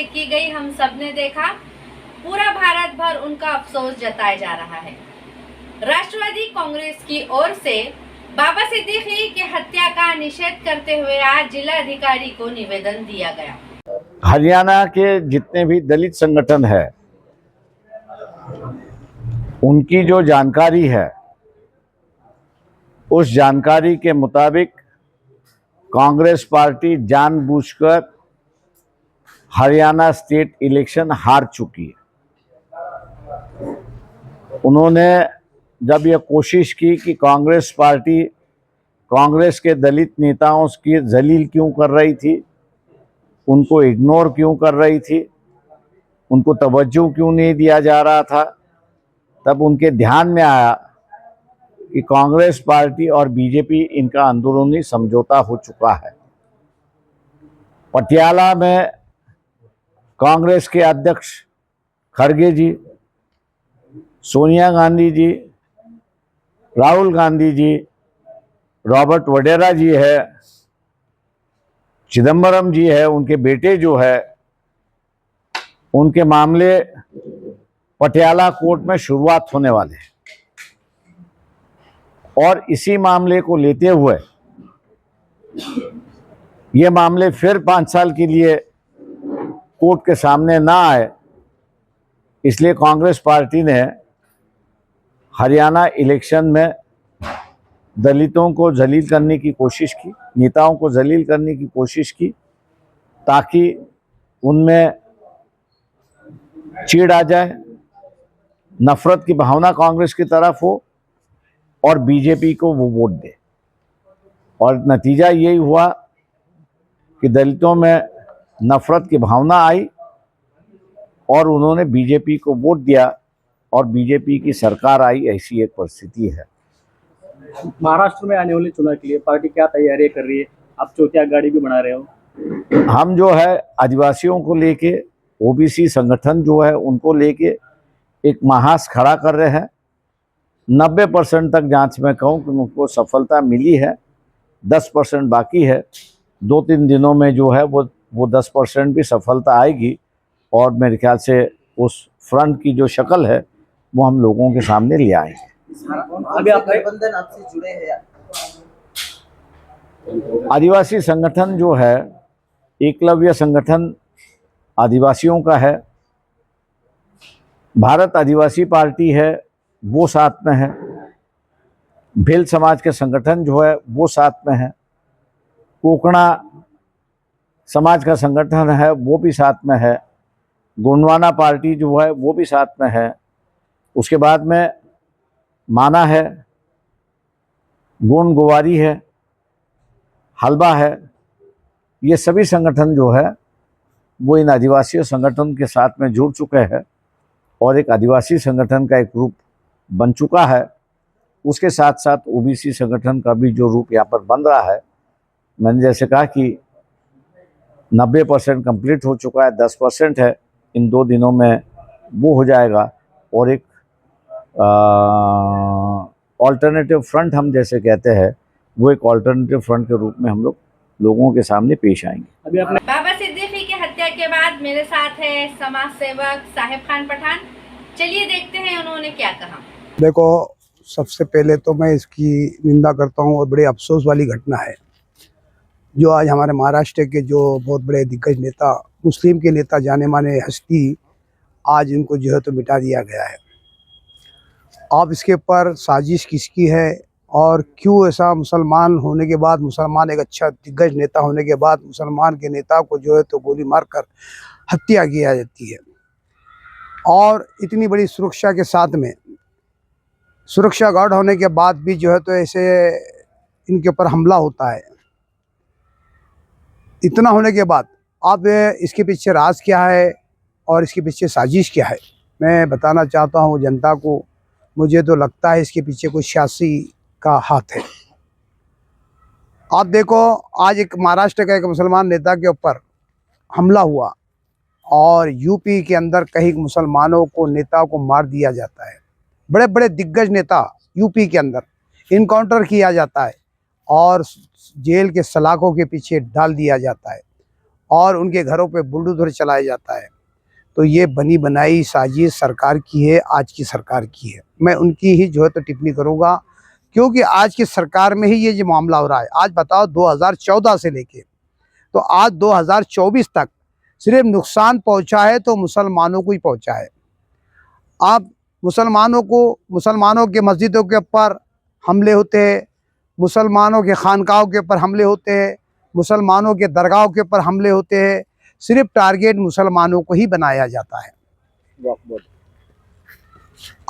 की गई हम सब ने देखा। पूरा भारत भर उनका अफसोस जताया जा रहा है। राष्ट्रवादी कांग्रेस की ओर से बाबा सिद्दीकी की हत्या का निषेध करते हुए आज जिलाधिकारी को निवेदन दिया गया। हरियाणा के जितने भी दलित संगठन है उनकी जो जानकारी है उस जानकारी के मुताबिक कांग्रेस पार्टी जानबूझकर हरियाणा स्टेट इलेक्शन हार चुकी है। उन्होंने जब यह कोशिश की कि कांग्रेस पार्टी कांग्रेस के दलित नेताओं की जलील क्यों कर रही थी, उनको इग्नोर क्यों कर रही थी, उनको तवज्जो क्यों नहीं दिया जा रहा था, तब उनके ध्यान में आया कि कांग्रेस पार्टी और बीजेपी इनका अंदरूनी समझौता हो चुका है। पटियाला में कांग्रेस के अध्यक्ष खड़गे जी, सोनिया गांधी जी, राहुल गांधी जी, रॉबर्ट वडेरा जी है, चिदंबरम जी है, उनके बेटे जो है, उनके मामले पटियाला कोर्ट में शुरुआत होने वाले हैं और इसी मामले को लेते हुए ये मामले फिर 5 साल के लिए कोर्ट के सामने ना आए, इसलिए कांग्रेस पार्टी ने हरियाणा इलेक्शन में दलितों को जलील करने की कोशिश की, नेताओं को जलील करने की कोशिश की, ताकि उनमें चिढ़ आ जाए, नफरत की भावना कांग्रेस की तरफ हो और बीजेपी को वो वोट दे। और नतीजा यही हुआ कि दलितों में नफरत की भावना आई और उन्होंने बीजेपी को वोट दिया और बीजेपी की सरकार आई। ऐसी एक परिस्थिति है। महाराष्ट्र में आने वाले चुनाव के लिए पार्टी क्या तैयारी कर रही है? आप चौथी गाड़ी भी बना रहे हो। हम जो है आदिवासियों को लेके, ओबीसी संगठन जो है उनको लेके एक महास खड़ा कर रहे हैं। 90% तक जांच में कहूँ कि उनको सफलता मिली है, 10% बाकी है। 2-3 दिनों में जो है वो 10% भी सफलता आएगी और मेरे ख्याल से उस फ्रंट की जो शक्ल है वो हम लोगों के सामने ले आएंगे। अभी आप गठबंधन आपसे जुड़े हैं? आदिवासी संगठन जो है, एकलव्य संगठन आदिवासियों का है, भारत आदिवासी पार्टी है वो साथ में है, भेल समाज के संगठन जो है वो साथ में है, कोकणा समाज का संगठन है वो भी साथ में है, गोंडवाना पार्टी जो है वो भी साथ में है, उसके बाद में माना है, गोंड गोवारी है, हलबा है। ये सभी संगठन जो है वो इन आदिवासी संगठन के साथ में जुड़ चुके हैं और एक आदिवासी संगठन का एक रूप बन चुका है। उसके साथ साथ ओबीसी संगठन का भी जो रूप यहाँ पर बन रहा है, मैंने जैसे कहा कि 90% कंप्लीट हो चुका है, 10% है, इन 2 दिनों में वो हो जाएगा और एक ऑल्टरनेटिव फ्रंट हम जैसे कहते हैं, वो एक ऑल्टरनेटिव फ्रंट के रूप में हम लोगों के सामने पेश आएंगे। अभी आपने बाबा सिद्दीकी की हत्या के बाद मेरे साथ है समाज सेवक साहिब खान पठान। चलिए देखते हैं उन्होंने क्या कहा। देखो, सबसे पहले तो मैं इसकी निंदा करता हूँ और बड़े अफसोस वाली घटना है जो आज हमारे महाराष्ट्र के जो बहुत बड़े दिग्गज नेता, मुस्लिम के नेता, जाने माने हस्ती, आज इनको जो है तो मिटा दिया गया है। अब इसके ऊपर साजिश किसकी है और क्यों ऐसा, मुसलमान होने के बाद, मुसलमान एक अच्छा दिग्गज नेता होने के बाद मुसलमान के नेता को जो है तो गोली मारकर हत्या की जाती है और इतनी बड़ी सुरक्षा के साथ में, सुरक्षा गार्ड होने के बाद भी जो है तो ऐसे इनके ऊपर हमला होता है। इतना होने के बाद अब इसके पीछे राज क्या है और इसके पीछे साजिश क्या है, मैं बताना चाहता हूँ जनता को। मुझे तो लगता है इसके पीछे कोई सियासी का हाथ है। आप देखो, आज एक महाराष्ट्र का एक मुसलमान नेता के ऊपर हमला हुआ और यूपी के अंदर कई मुसलमानों को, नेता को मार दिया जाता है। बड़े बड़े दिग्गज नेता यूपी के अंदर इनकाउंटर किया जाता है और जेल के सलाखों के पीछे डाल दिया जाता है और उनके घरों पे बुलडोजर चलाया जाता है। तो ये बनी बनाई साजिश सरकार की है, आज की सरकार की है। मैं उनकी ही जो है तो टिप्पणी करूँगा, क्योंकि आज की सरकार में ही ये जो मामला हो रहा है। आज बताओ 2014 से लेके तो आज 2024 तक सिर्फ नुकसान पहुंचा है तो मुसलमानों को ही पहुंचा है। आप मुसलमानों के मस्जिदों के ऊपर हमले होते हैं, मुसलमानों के खानकाहों के ऊपर हमले होते हैं, मुसलमानों के दरगाहों के ऊपर हमले होते हैं। सिर्फ टारगेट मुसलमानों को ही बनाया जाता है।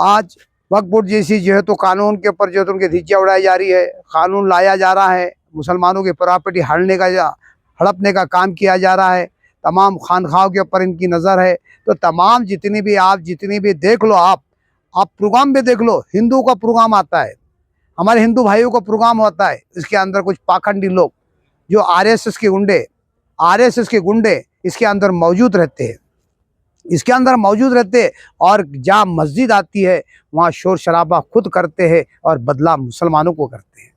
आज वक्फ बोर्ड जैसी जो है तो कानून के ऊपर जो है तो उनकी धज्जियां उड़ाई जा रही है, कानून लाया जा रहा है, मुसलमानों की प्रॉपर्टी हड़पने का काम किया जा रहा है। तमाम खानखाओं के ऊपर इनकी नज़र है। तो तमाम जितनी भी देख लो, आप प्रोग्राम भी देख लो, हिंदू का प्रोग्राम आता है, हमारे हिंदू भाइयों का प्रोग्राम होता है। इसके अंदर कुछ पाखंडी लोग जो आरएसएस के गुंडे इसके अंदर मौजूद रहते हैं और जहाँ मस्जिद आती है वहाँ शोर शराबा खुद करते हैं और बदला मुसलमानों को करते हैं।